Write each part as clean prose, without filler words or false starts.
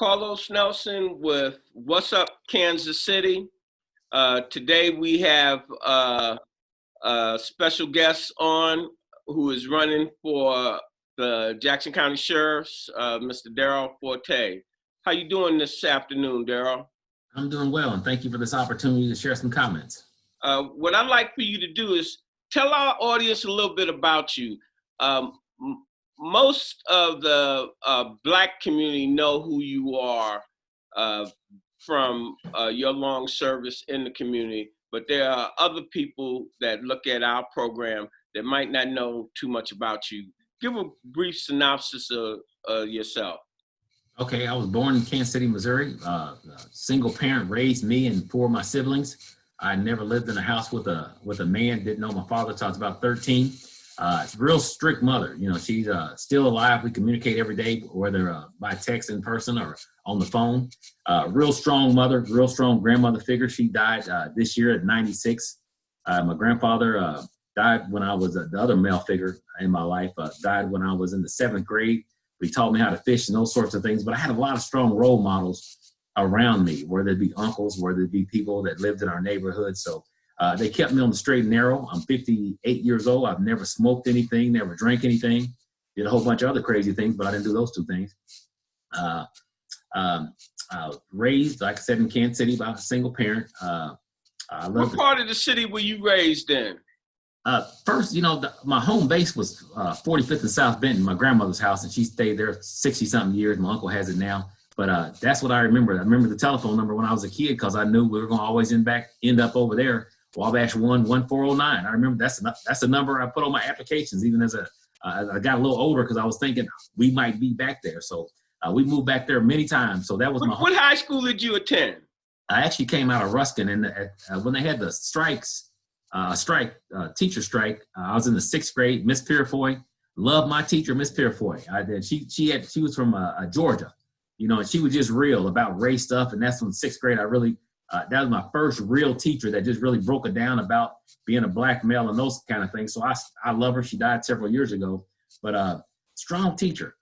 Carlos Nelson with What's Up, Kansas City. Today we have a special guest on who is running for the Jackson County Sheriff's, Mr. Darryl Forté. How you doing this afternoon, Darryl? I'm doing well, and thank you for this opportunity to share some comments. What I'd like for you to do is tell our audience a little bit about you. Most of the Black community know who you are from your long service in the community, but there are other people that look at our program that might not know too much about you. Give a brief synopsis of yourself. Okay, I was born in Kansas City, Missouri. A single parent raised me and four of my siblings. I never lived in a house with a man. Didn't know my father till I was about 13. It's a real strict mother. You know, she's still alive. We communicate every day, whether by text, in person, or on the phone. Real strong mother, real strong grandmother figure. She died this year at 96. My grandfather died when I was the other male figure in my life. Died when I was in the 7th grade. He taught me how to fish and those sorts of things. But I had a lot of strong role models around me, whether it be uncles, whether it be people that lived in our neighborhood. So they kept me on the straight and narrow. I'm 58 years old. I've never smoked anything, never drank anything. Did a whole bunch of other crazy things, but I didn't do those two things. Raised, like I said, in Kansas City by a single parent. What part of the city were you raised in? First, my home base was 45th and South Benton, my grandmother's house, and she stayed there 60-something years. My uncle has it now. But that's what I remember. I remember the telephone number when I was a kid because I knew we were going to always end up over there, Wabash 11409. I remember that's the number I put on my applications, even as I got a little older, because I was thinking we might be back there. So we moved back there many times. So that was my home. What high school did you attend? I actually came out of Ruskin, and when they had the teacher strike, I was in the 6th grade. Miss Purifoy, loved my teacher, Miss Purifoy. I did. She was from Georgia, and she was just real about race stuff. And that's when 6th grade, that was my first real teacher that just really broke it down about being a Black male and those kind of things. So I love her. She died several years ago, but strong teacher.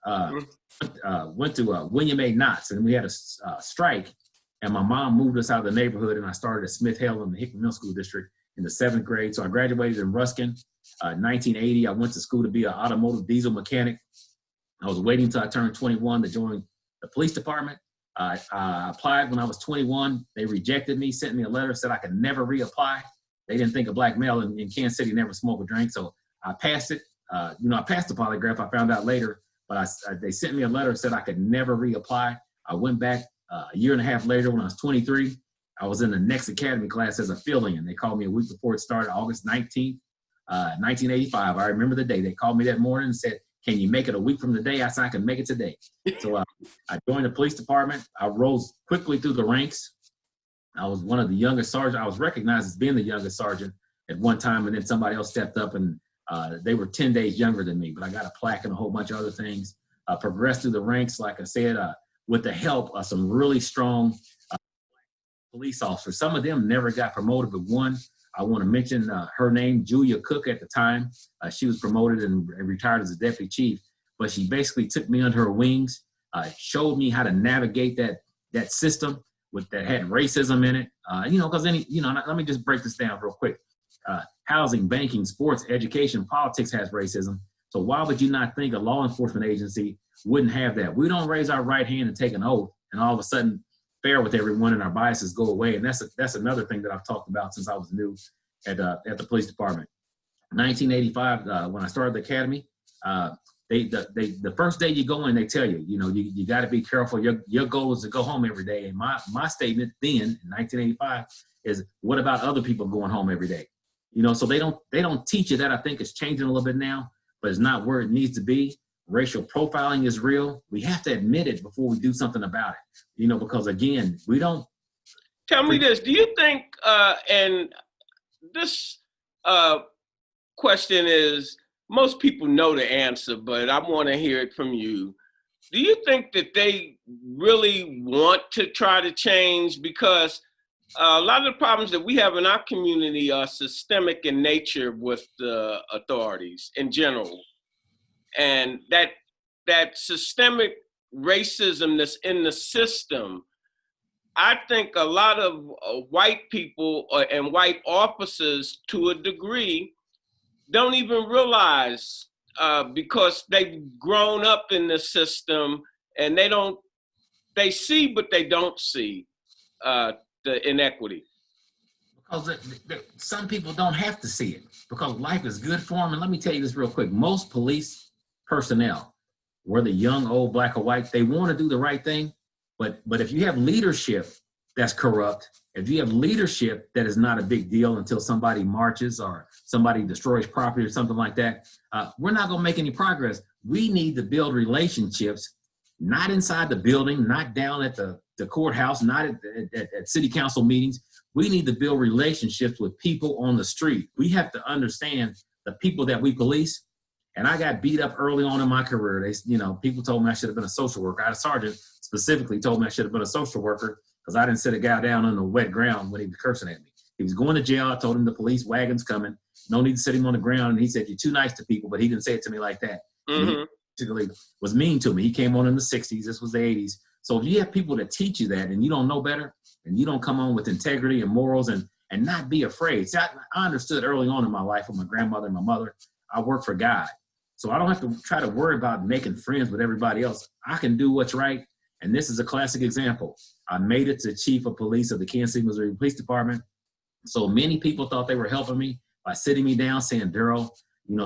Went to William A. Knott's, and we had a strike, and my mom moved us out of the neighborhood, and I started at Smith Hill in the Hickman Middle School District in the 7th grade. So I graduated in Ruskin. 1980, I went to school to be an automotive diesel mechanic. I was waiting until I turned 21 to join the police department. I applied when I was 21. They rejected me, sent me a letter, said I could never reapply. They didn't think a Black male in Kansas City never smoked or drank. So I passed it. I passed the polygraph. I found out later, but they sent me a letter, said I could never reapply. I went back a year and a half later when I was 23. I was in the next academy class as a fill-in. They called me a week before it started, August 19th, 1985. I remember the day. They called me that morning and said, "Can you make it a week from the day?" I said, "I can make it today." So I joined the police department. I rose quickly through the ranks. I was one of the youngest sergeants. I was recognized as being the youngest sergeant at one time, and then somebody else stepped up, and they were 10 days younger than me, but I got a plaque and a whole bunch of other things. Progressed through the ranks, like I said, with the help of some really strong police officers. Some of them never got promoted, but one, I want to mention her name, Julia Cook at the time. She was promoted and retired as a deputy chief, but she basically took me under her wings, showed me how to navigate that system that had racism in it. Because let me just break this down real quick. Housing, banking, sports, education, politics has racism. So why would you not think a law enforcement agency wouldn't have that? We don't raise our right hand and take an oath and all of a sudden fair with everyone and our biases go away. And that's another thing that I've talked about since I was new at the police department. 1985, when I started the academy, the first day you go in, they tell you, you got to be careful. Your goal is to go home every day. And my statement then in 1985 is, what about other people going home every day? So they don't teach you that. I think it's changing a little bit now, but it's not where it needs to be. Racial profiling is real. We have to admit it before we do something about it, because again, we don't. Tell me this, do you think, and this question is, most people know the answer, but I want to hear it from you. Do you think that they really want to try to change? Because a lot of the problems that we have in our community are systemic in nature with the authorities in general. And that systemic racism that's in the system, I think a lot of white people and white officers, to a degree, don't even realize because they've grown up in the system, and they see, but they don't see the inequity. Because some people don't have to see it because life is good for them. And let me tell you this real quick. Most police personnel, whether young, old, black or white, they want to do the right thing. But if you have leadership that's corrupt, if you have leadership that is not a big deal until somebody marches or somebody destroys property or something like that, we're not going to make any progress. We need to build relationships, not inside the building, not down at the courthouse, not at city council meetings. We need to build relationships with people on the street. We have to understand the people that we police. And I got beat up early on in my career. People told me I should have been a social worker. I had a sergeant specifically told me I should have been a social worker because I didn't sit a guy down on the wet ground when he was cursing at me. He was going to jail. I told him the police wagon's coming. No need to sit him on the ground. And he said, "You're too nice to people," but he didn't say it to me like that. Mm-hmm. He basically was mean to me. He came on in the 60s. This was the 80s. So if you have people that teach you that and you don't know better and you don't come on with integrity and morals and not be afraid. See, I understood early on in my life with my grandmother and my mother, I work for God. So I don't have to try to worry about making friends with everybody else. I can do what's right. And this is a classic example. I made it to chief of police of the Kansas City, Missouri Police Department. So many people thought they were helping me by sitting me down saying, "Darryl,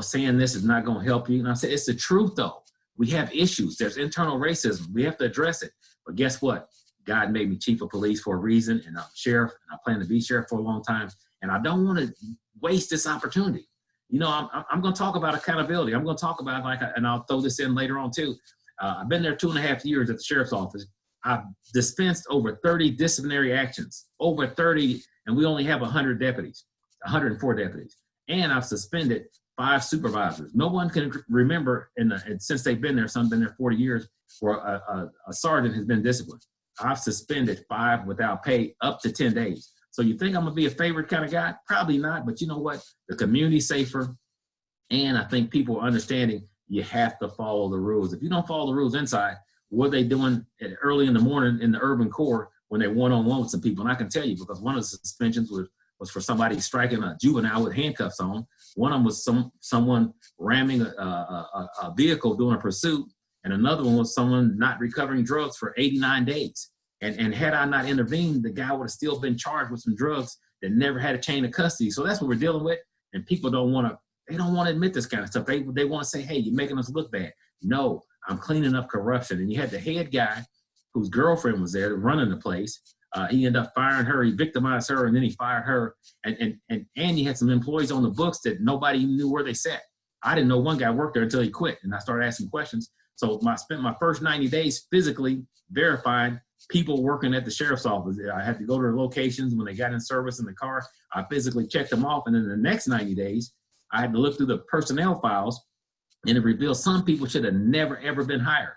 saying this is not going to help you." And I said, it's the truth though. We have issues. There's internal racism. We have to address it. But guess what? God made me chief of police for a reason, and I'm sheriff, and I plan to be sheriff for a long time. And I don't want to waste this opportunity. I'm going to talk about accountability. I'm going to talk about and I'll throw this in later on too. I've been there 2.5 years at the sheriff's office. I've dispensed over 30 disciplinary actions, over 30, and we only have 104 deputies. And I've suspended 5 supervisors. No one can remember, since they've been there, some been there 40 years, where a sergeant has been disciplined. I've suspended 5 without pay up to 10 days. So you think I'm going to be a favorite kind of guy? Probably not. But you know what? The community's safer. And I think people are understanding you have to follow the rules. If you don't follow the rules inside, what are they doing early in the morning in the urban core when they're one-on-one with some people? And I can tell you, because one of the suspensions was for somebody striking a juvenile with handcuffs on. One of them was someone ramming a vehicle during a pursuit. And another one was someone not recovering drugs for 89 days. And had I not intervened, the guy would have still been charged with some drugs that never had a chain of custody. So that's what we're dealing with. And people don't want to admit this kind of stuff. They want to say, "Hey, you're making us look bad." No, I'm cleaning up corruption. And you had the head guy whose girlfriend was there running the place. He ended up firing her. He victimized her, and then he fired her. And you had some employees on the books that nobody even knew where they sat. I didn't know one guy worked there until he quit, and I started asking questions. So I spent my first 90 days physically verifying people working at the sheriff's office. I had to go to their locations when they got in service in the car. I physically checked them off. And then the next 90 days, I had to look through the personnel files, and it revealed some people should have never, ever been hired.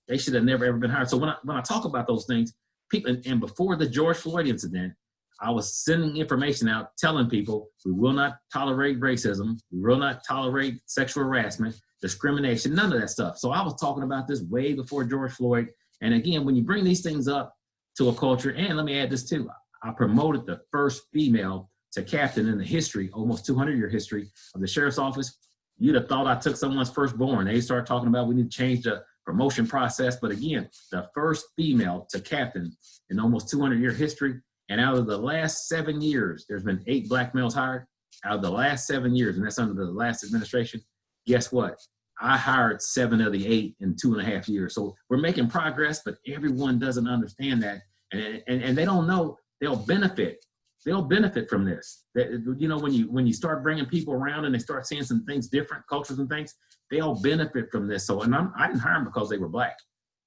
They should have never, ever been hired. So when I talk about those things, people, and before the George Floyd incident, I was sending information out telling people we will not tolerate racism. We will not tolerate sexual harassment, discrimination, none of that stuff. So I was talking about this way before George Floyd. And again, when you bring these things up to a culture, and let me add this too, I promoted the first female to captain in the history, almost 200-year history of the sheriff's office. You'd have thought I took someone's firstborn. They start talking about we need to change the promotion process. But again, the first female to captain in almost 200-year history. And out of the last 7 years, there's been 8 black males hired. Out of the last 7 years, and that's under the last administration, guess what? I hired 7 of the 8 in 2.5 years. So we're making progress, but everyone doesn't understand that. And they don't know they'll benefit. They'll benefit from this. When you start bringing people around and they start seeing some things different, cultures and things, they'll benefit from this. So, I didn't hire them because they were black.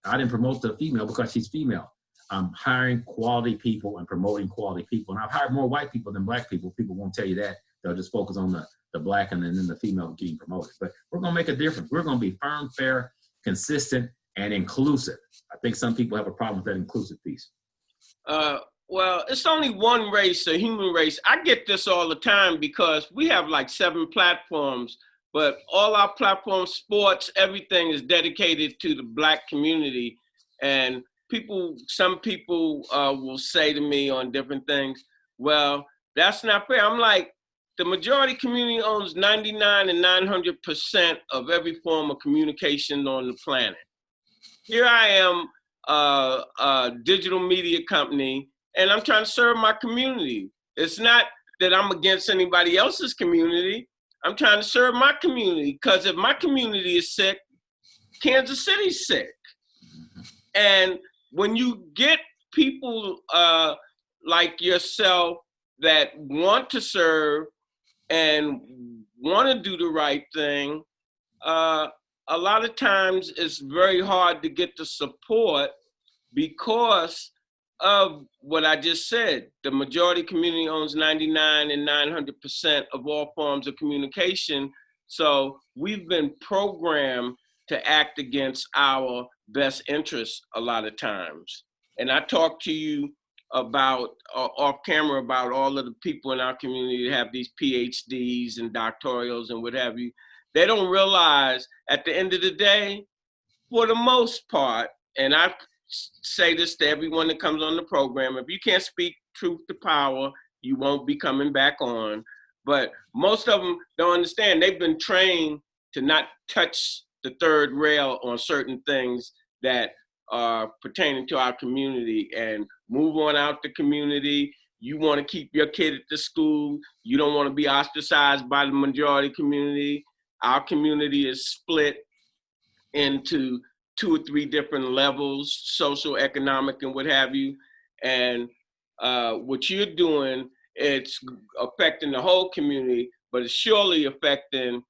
I didn't promote the female because she's female. I'm hiring quality people and promoting quality people. And I've hired more white people than black people. People won't tell you that. They'll just focus on the black and then the female getting promoted. But we're going to make a difference. We're going to be firm, fair, consistent, and inclusive. I think some people have a problem with that inclusive piece. Well, it's only one race, a human race. I get this all the time because we have like 7 platforms, but all our platforms, sports, everything is dedicated to the black community. And some people will say to me on different things, well, that's not fair. I'm like, the majority community owns 99 and 900% of every form of communication on the planet. Here I am, a digital media company, and I'm trying to serve my community. It's not that I'm against anybody else's community. I'm trying to serve my community, because if my community is sick, Kansas City's sick. And when you get people like yourself that want to serve and want to do the right thing, a lot of times it's very hard to get the support because of what I just said. The majority community owns 99 and 900% of all forms of communication. So we've been programmed to act against our best interests a lot of times. And I talked to you about off camera about all of the people in our community that have these PhDs and doctorals and what have you. They don't realize at the end of the day, for the most part, and I say this to everyone that comes on the program, if you can't speak truth to power, you won't be coming back on. But most of them don't understand. They've been trained to not touch the third rail on certain things that are pertaining to our community and move on out the community. You want to keep your kid at the school. You don't want to be ostracized by the majority community. Our community is split into 2 or 3 different levels, social, economic, and what have you. And what you're doing, it's affecting the whole community, but it's surely affecting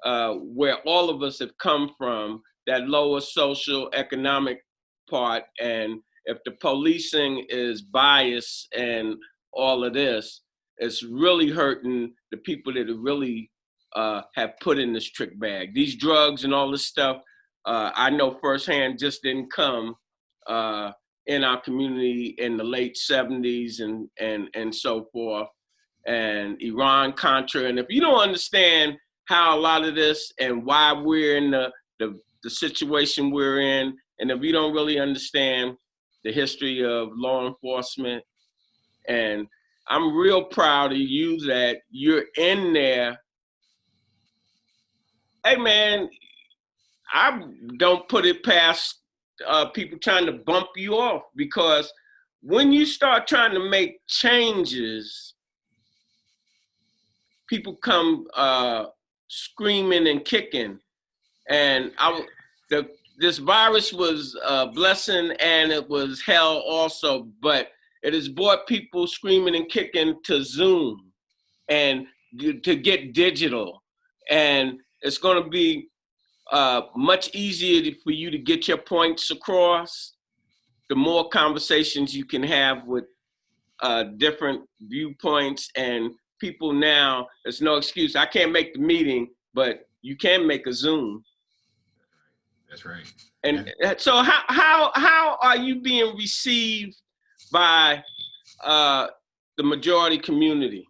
where all of us have come from, that lower social, economic part. And if the policing is biased and all of this, it's really hurting the people that are really have put in this trick bag. These drugs and all this stuff, I know firsthand, just didn't come in our community in the late 70s and so forth, and Iran Contra. And if you don't understand how a lot of this and why we're in the situation we're in, and if you don't really understand the history of law enforcement, and I'm real proud of you that you're in there. Hey man, I don't put it past people trying to bump you off, because when you start trying to make changes, people come screaming and kicking. And this virus was a blessing and it was hell also, but it has brought people screaming and kicking to Zoom and to get digital. And it's going to be much easier for you to get your points across, the more conversations you can have with different viewpoints. And people now, there's no excuse. I can't make the meeting, but you can make a Zoom. That's right. And so how are you being received by the majority community?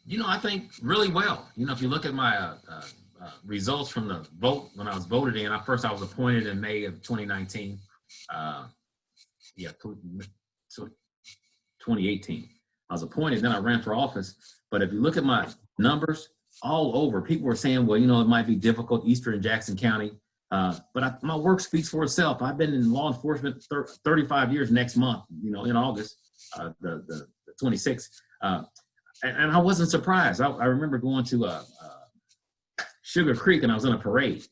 You know, I think really well. You know, if you look at my results from the vote when I was voted in, I was appointed in May of 2019. 2018. I was appointed, then I ran for office. But if you look at my numbers all over, people were saying, well, you know, it might be difficult, Eastern and Jackson County. But my work speaks for itself. I've been in law enforcement 35 years next month, you know, in August, the 26th. And I wasn't surprised. I remember going to Sugar Creek, and I was in a parade,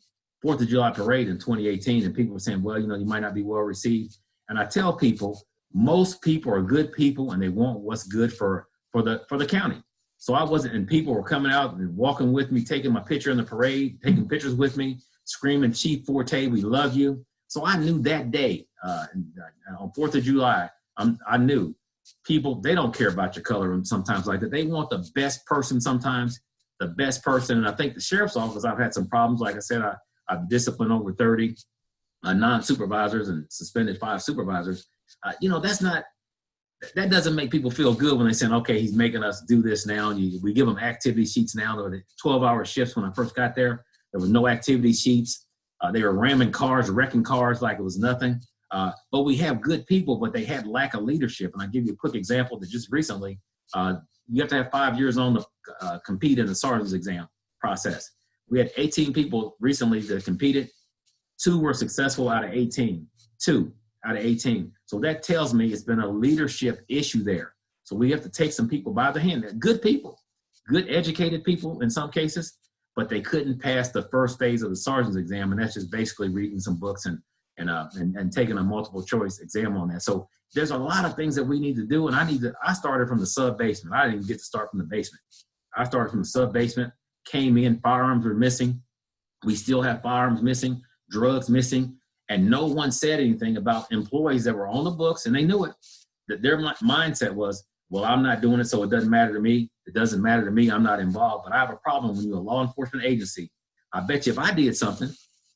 4th of July parade in 2018, and people were saying, well, you know, you might not be well received. And I tell people, most people are good people, and they want what's good for the county. So I wasn't, and people were coming out and walking with me, taking my picture in the parade, taking pictures with me, screaming, Chief Forté, we love you. So I knew that day, on 4th of July, I knew people, they don't care about your color and sometimes like that. They want the best person sometimes, the best person. And I think the sheriff's office, I've had some problems. Like I said, I've disciplined over 30 non-supervisors and suspended 5 supervisors. You know, that doesn't make people feel good when they say, okay, he's making us do this now. And we give them activity sheets now. There were 12-hour shifts when I first got there. There were no activity sheets. They were ramming cars, wrecking cars like it was nothing. But we have good people, but they had lack of leadership. And I'll give you a quick example that just recently, you have to have 5 years on to compete in the sergeant's exam process. We had 18 people recently that competed. 2 were successful out of 18. 2 out of 18. So that tells me it's been a leadership issue there. So we have to take some people by the hand. They're good people, good educated people in some cases, but they couldn't pass the first phase of the sergeant's exam, and that's just basically reading some books and taking a multiple choice exam on that. So there's a lot of things that we need to do, and I started from the sub basement. I didn't even get to start from the basement. I started from the sub basement, came in, firearms were missing. We still have firearms missing, drugs missing, and no one said anything about employees that were on the books, and they knew it. That their mindset was, well, I'm not doing it, so it doesn't matter to me. It doesn't matter to me. I'm not involved. But I have a problem when you're a law enforcement agency. I bet you if I did something,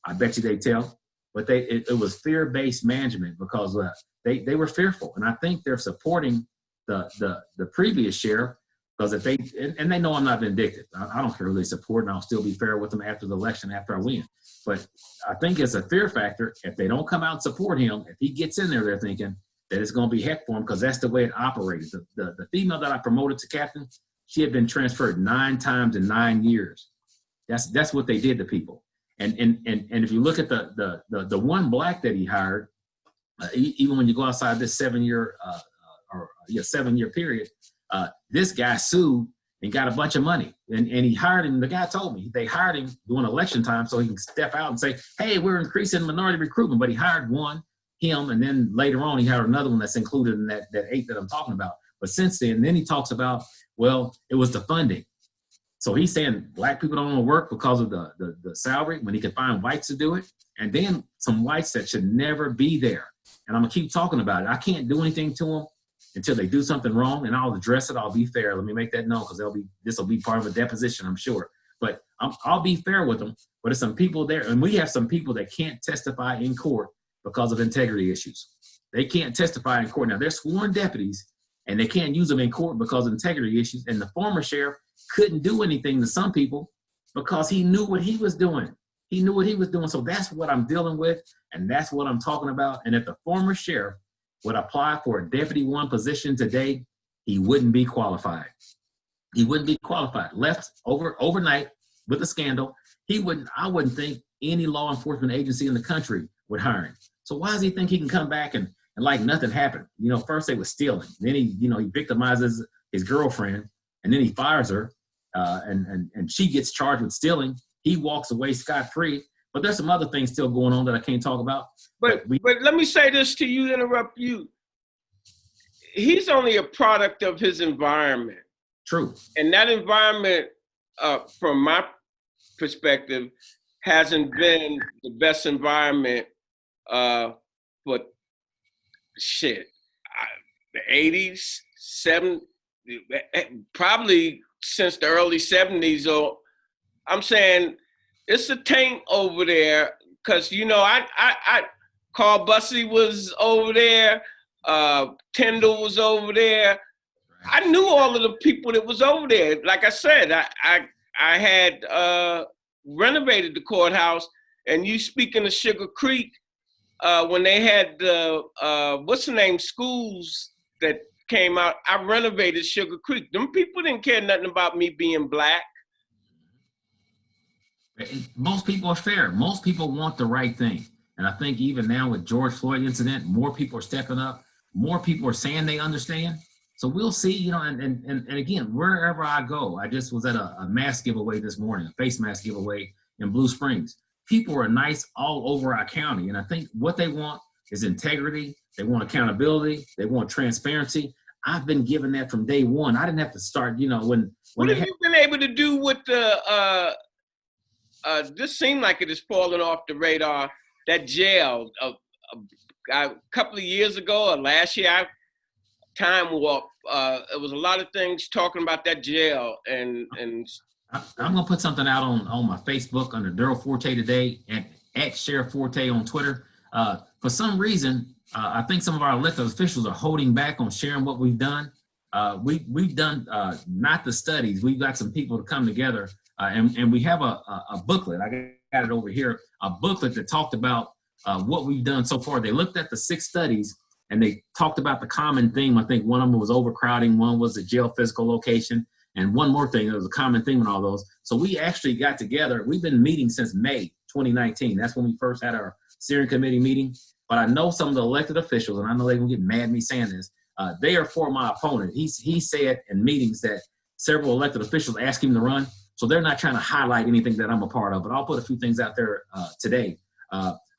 I bet you they'd tell. But it was fear-based management because they were fearful. And I think they're supporting the previous sheriff because if they know I'm not vindictive. I don't care who they support, and I'll still be fair with them after the election, after I win. But I think it's a fear factor. If they don't come out and support him, if he gets in there, they're thinking that it's going to be heck for him because that's the way it operated. The female that I promoted to captain, she had been transferred 9 times in 9 years. That's what they did to people. And if you look at the one black that he hired, even when you go outside this 7-year 7-year period, this guy sued and got a bunch of money. And he hired him. The guy told me they hired him during election time so he can step out and say, hey, we're increasing minority recruitment. But he hired him, and then later on he hired another one that's included in that 8 that I'm talking about. But since then he talks about, well, it was the funding. So he's saying black people don't want to work because of the salary when he can find whites to do it. And then some whites that should never be there. And I'm going to keep talking about it. I can't do anything to them until they do something wrong, and I'll address it. I'll be fair. Let me make that known because this will be part of a deposition, I'm sure. But I'll be fair with them. But there's some people there, and we have some people that can't testify in court because of integrity issues. They can't testify in court. Now, they're sworn deputies, and they can't use them in court because of integrity issues. And the former sheriff couldn't do anything to some people because he knew what he was doing. He knew what he was doing. So that's what I'm dealing with, and that's what I'm talking about. And if the former sheriff would apply for a Deputy 1 position today, he wouldn't be qualified. He wouldn't be qualified. Left overnight with a scandal. I wouldn't think any law enforcement agency in the country would hire him. So why does he think he can come back and like nothing happened? First they were stealing. Then he victimizes his girlfriend, and then he fires her, and she gets charged with stealing. He walks away scot-free. But there's some other things still going on that I can't talk about. But let me say this to you, interrupt you. He's only a product of his environment. True. And that environment, from my perspective, hasn't been the best environment for the 80s, probably since the early 70s. Or I'm saying it's a taint over there because, Carl Bussey was over there, Tyndall was over there. I knew all of the people that was over there. Like I said, I had renovated the courthouse, and you speaking of Sugar Creek, when they had the schools that came out, I renovated Sugar Creek. Them people didn't care nothing about me being black. Most people are fair. Most people want the right thing. And I think even now with George Floyd incident, more people are stepping up. More people are saying they understand. So we'll see, and again, wherever I go, I just was at a mask giveaway this morning, a face mask giveaway in Blue Springs. People are nice all over our county. And I think what they want is integrity. They want accountability. They want transparency. I've been given that from day one. I didn't have to start, when what have you been able to do with the, this seemed like it is falling off the radar, that jail a couple of years ago or last year, time warp. It was a lot of things talking about that jail, and I'm gonna put something out on my Facebook under Darryl Forté today, and at Sheriff Forté on Twitter. For some reason, I think some of our elected officials are holding back on sharing what we've done. We've done not the studies. We've got some people to come together, and we have a booklet. I got it over here, a booklet that talked about what we've done so far. They looked at the 6 studies and they talked about the common theme. I think one of them was overcrowding, one was the jail physical location, and one more thing, there was a common theme in all those. So we actually got together. We've been meeting since May 2019. That's when we first had our steering committee meeting. But I know some of the elected officials, and I know they're gonna get mad at me saying this, they are for my opponent. He said in meetings that several elected officials asked him to run. So they're not trying to highlight anything that I'm a part of, but I'll put a few things out there today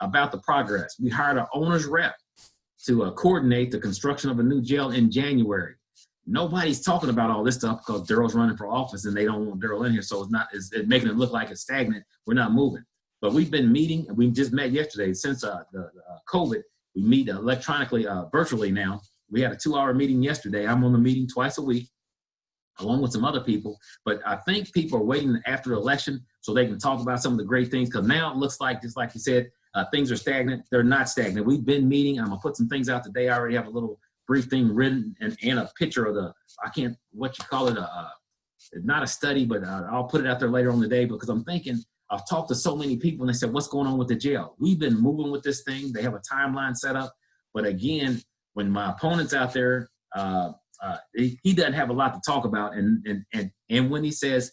about the progress. We hired an owner's rep to coordinate the construction of a new jail in January. Nobody's talking about all this stuff because Darryl's running for office and they don't want Darryl in here. So it's making it look like it's stagnant. We're not moving. But we've been meeting, and we just met yesterday. Since the COVID, we meet electronically, virtually now. We had a 2-hour meeting yesterday. I'm on the meeting twice a week, along with some other people. But I think people are waiting after the election so they can talk about some of the great things. Because now it looks like, just like you said, things are stagnant. They're not stagnant. We've been meeting. I'm going to put some things out today. I already have a little brief thing written and a picture of not a study, but I'll put it out there later on the day, because I'm thinking, I've talked to so many people and they said, what's going on with the jail? We've been moving with this thing. They have a timeline set up. But again, when my opponent's out there, he doesn't have a lot to talk about. And when he says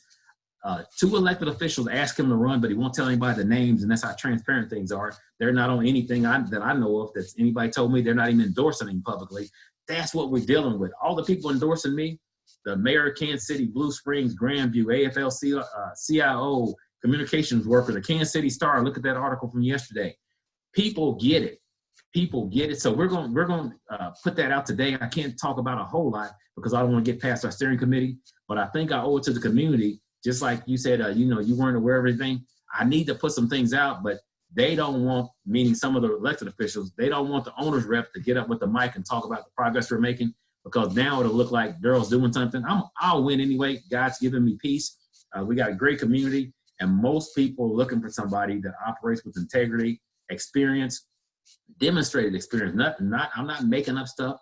2 elected officials ask him to run, but he won't tell anybody the names, and that's how transparent things are. They're not on anything that I know of that's anybody told me. They're not even endorsing him publicly. That's what we're dealing with. All the people endorsing me, the mayor of Kansas City, Blue Springs, Grandview, AFL-CIO, communications worker, the Kansas City Star. Look at that article from yesterday. People get it. People get it. So we're going to put that out today. I can't talk about a whole lot because I don't want to get past our steering committee, but I think I owe it to the community. Just like you said, you weren't aware of everything. I need to put some things out, but they don't want, meaning some of the elected officials, they don't want the owner's rep to get up with the mic and talk about the progress we're making, because now it'll look like Darryl's doing something. I'll win anyway. God's giving me peace. We got a great community, and most people are looking for somebody that operates with integrity, experience, demonstrated experience. I'm not making up stuff.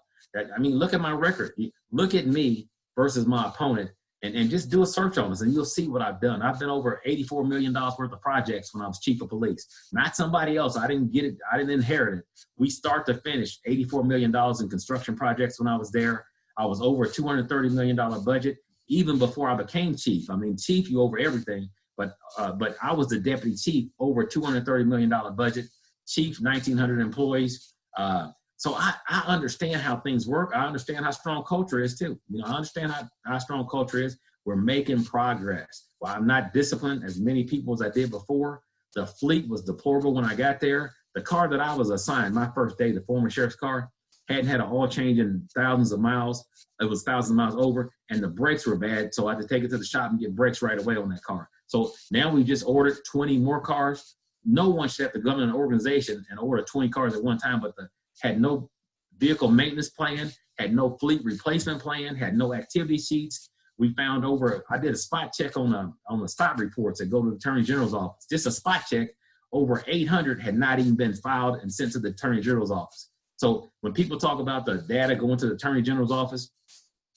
Look at my record. Look at me versus my opponent, and just do a search on us, and you'll see what I've done. I've been over $84 million worth of projects when I was chief of police. Not somebody else. I didn't get it. I didn't inherit it. We start to finish $84 million in construction projects when I was there. I was over a $230 million budget even before I became chief. Chief, you over everything, but I was the deputy chief, over $230 million budget. Chief, 1,900 employees. So I understand how things work. I understand how strong culture is too. I understand how strong culture is. We're making progress. While I'm not disciplined as many people as I did before, the fleet was deplorable when I got there. The car that I was assigned, my first day, the former sheriff's car, hadn't had an oil change in thousands of miles. It was thousands of miles over, and the brakes were bad. So I had to take it to the shop and get brakes right away on that car. So now we just ordered 20 more cars. No one should have to govern an organization and order 20 cars at one time, but had no vehicle maintenance plan, had no fleet replacement plan, had no activity sheets. We found I did a spot check on the stop reports that go to the Attorney General's office. Just a spot check, over 800 had not even been filed and sent to the Attorney General's office. So when people talk about the data going to the Attorney General's office,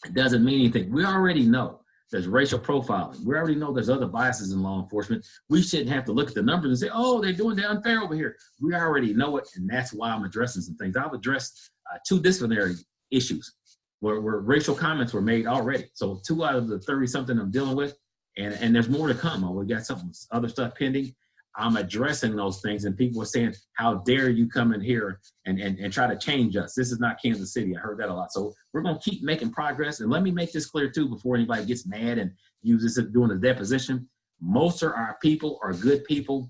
it doesn't mean anything. We already know there's racial profiling. We already know there's other biases in law enforcement. We shouldn't have to look at the numbers and say, oh, they're doing the unfair over here. We already know it, and that's why I'm addressing some things. I've addressed 2 disciplinary issues where racial comments were made already. So 2 out of the 30-something I'm dealing with, and there's more to come. We got some other stuff pending. I'm addressing those things, and people are saying, how dare you come in here and try to change us? This is not Kansas City. I heard that a lot. So we're going to keep making progress. And let me make this clear, too, before anybody gets mad and uses it doing a deposition. Most of our people are good people.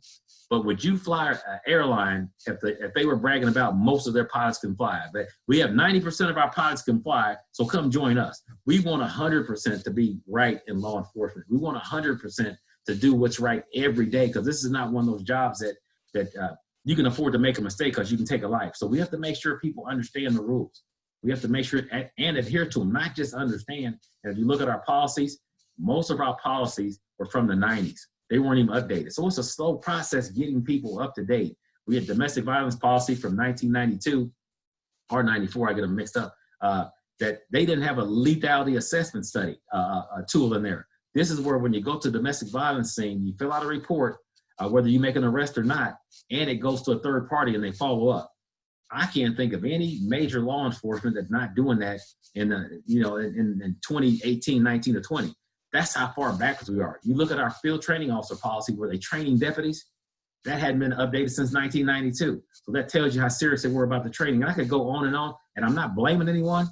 But would you fly an airline if they were bragging about most of their pilots can fly? But we have 90% of our pilots can fly, so come join us. We want 100% to be right in law enforcement. We want 100% to do what's right every day, because this is not one of those jobs that you can afford to make a mistake because you can take a life. So we have to make sure people understand the rules. We have to make sure and adhere to them, not just understand. And if you look at our policies, most of our policies were from the 90s. They weren't even updated. So it's a slow process getting people up to date. We had domestic violence policy from 1992 or 94, I get them mixed up, that they didn't have a lethality assessment study, a tool in there. This is where when you go to domestic violence scene, you fill out a report, whether you make an arrest or not, and it goes to a third party and they follow up. I can't think of any major law enforcement that's not doing that in 2018, 19, or 20. That's how far backwards we are. You look at our field training officer policy where they training deputies, that hadn't been updated since 1992. So that tells you how serious they were about the training. And I could go on, and I'm not blaming anyone.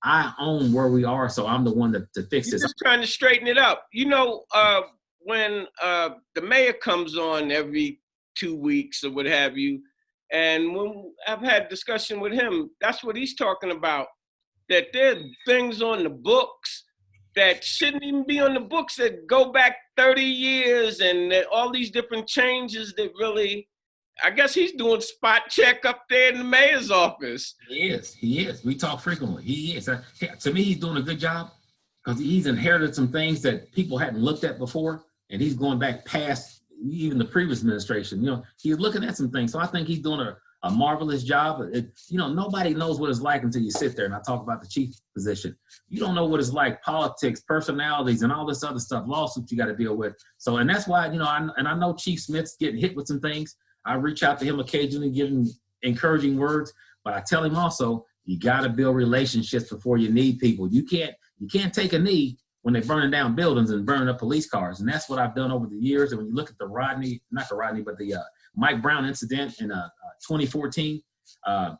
I own where we are, so I'm the one to fix this. You're just trying to straighten it up. When the mayor comes on every 2 weeks or what have you, and when I've had discussion with him, that's what he's talking about, that there are things on the books that shouldn't even be on the books that go back 30 years and all these different changes that really, I guess he's doing spot check up there in the mayor's office. He is. We talk frequently. He is. To me, he's doing a good job because he's inherited some things that people hadn't looked at before, and he's going back past even the previous administration. He's looking at some things. So I think he's doing a marvelous job. Nobody knows what it's like until you sit there, and I talk about the chief position. You don't know what it's like, politics, personalities, and all this other stuff, lawsuits you got to deal with. So, and that's why, I know Chief Smith's getting hit with some things. I reach out to him occasionally, give him encouraging words, but I tell him also, you got to build relationships before you need people. You can't take a knee when they're burning down buildings and burning up police cars. And that's what I've done over the years. And when you look at the Mike Brown incident in 2014, I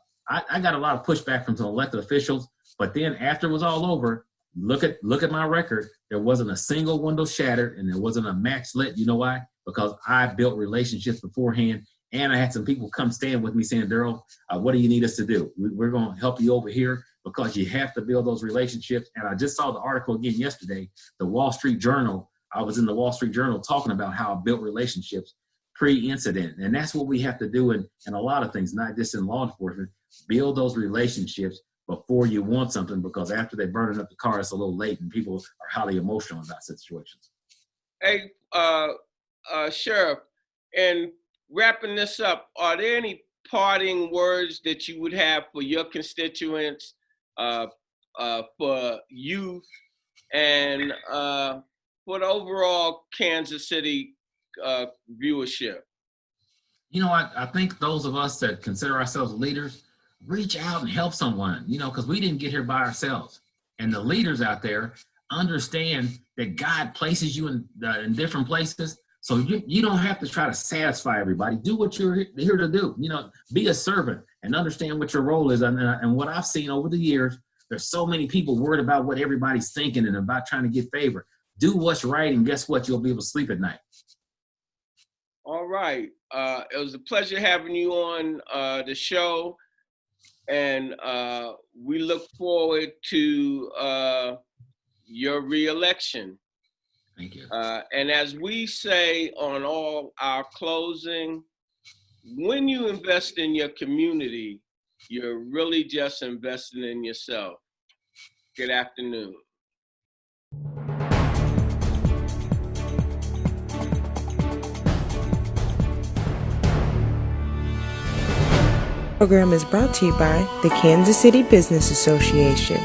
got a lot of pushback from some elected officials. But then after it was all over, look at my record. There wasn't a single window shattered, and there wasn't a match lit. You know why? Because I built relationships beforehand, and I had some people come stand with me saying, Darryl, what do you need us to do? We're going to help you over here, because you have to build those relationships. And I just saw the article again yesterday, the Wall Street Journal. I was in the Wall Street Journal talking about how I built relationships pre-incident. And that's what we have to do in a lot of things, not just in law enforcement. Build those relationships before you want something, because after they burn up the car, it's a little late and people are highly emotional about situations. Hey, Sheriff, and wrapping this up, are there any parting words that you would have for your constituents, for youth, and for the overall Kansas City viewership? I think those of us that consider ourselves leaders, reach out and help someone, because we didn't get here by ourselves. And the leaders out there understand that God places you in different places. So you don't have to try to satisfy everybody. Do what you're here to do. Be a servant and understand what your role is. And what I've seen over the years, there's so many people worried about what everybody's thinking and about trying to get favor. Do what's right, and guess what? You'll be able to sleep at night. All right. It was a pleasure having you on the show. And we look forward to your re-election. Thank you. And as we say on all our closing, when you invest in your community, you're really just investing in yourself. Good afternoon. Program is brought to you by the Kansas City Business Association.